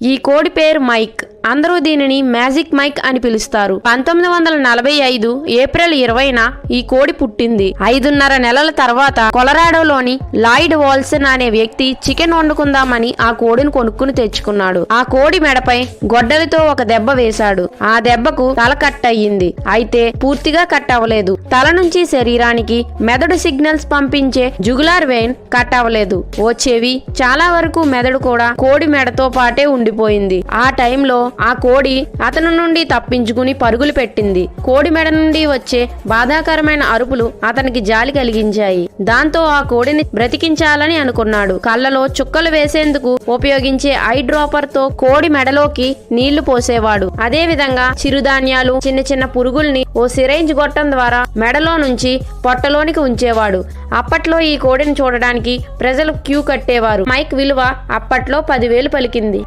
ఈ కోడి పేరు మైక్. అందరూ దీనిని మ్యాజిక్ మైక్ అని పిలుస్తారు. 1945 ఏప్రిల్ 20న ఈ కోడి పుట్టింది. 5.5 నెలల తర్వాత కొలరాడోలోని లాయిడ్ వాల్సన్ అనే వ్యక్తి చికెన్ వండుకుందామని ఆ కోడిని కొనుక్కుని తెచ్చుకున్నాడు. ఆ కోడి మెడపై గొడ్డలితో ఒక దెబ్బ వేశాడు. ఆ దెబ్బకు తల కట్ అయ్యింది. అయితే పూర్తిగా కట్ అవ్వలేదు. తల నుంచి శరీరానికి మెదడు సిగ్నల్స్ పంపించే జుగులార్ వెయిన్ కట్ అవ్వలేదు. ఓ చెవి, చాలా వరకు మెదడు కూడా కోడి మెడతో పాటే ఉండిపోయింది. ఆ టైంలో ఆ కోడి అతని నుండి తప్పించుకుని పరుగులు పెట్టింది. కోడి మెడ నుండి వచ్చే బాధాకరమైన అరుపులు అతనికి జాలి కలిగించాయి. దాంతో ఆ కోడిని బ్రతికించాలని అనుకున్నాడు. కళ్ళలో చుక్కలు వేసేందుకు ఉపయోగించే ఐ డ్రాపర్ తో కోడి మెడలోకి నీళ్లు పోసేవాడు. అదే విధంగా చిరుధాన్యాలు, చిన్న చిన్న పురుగుల్ని ఓ సిరేంజ్ గొట్టం ద్వారా మెడలో నుంచి పొట్టలోనికి ఉంచేవాడు. అప్పట్లో ఈ కోడిని చూడడానికి ప్రజలు క్యూ కట్టేవారు. మైక్ విలువ అప్పట్లో 10,000 పలికింది.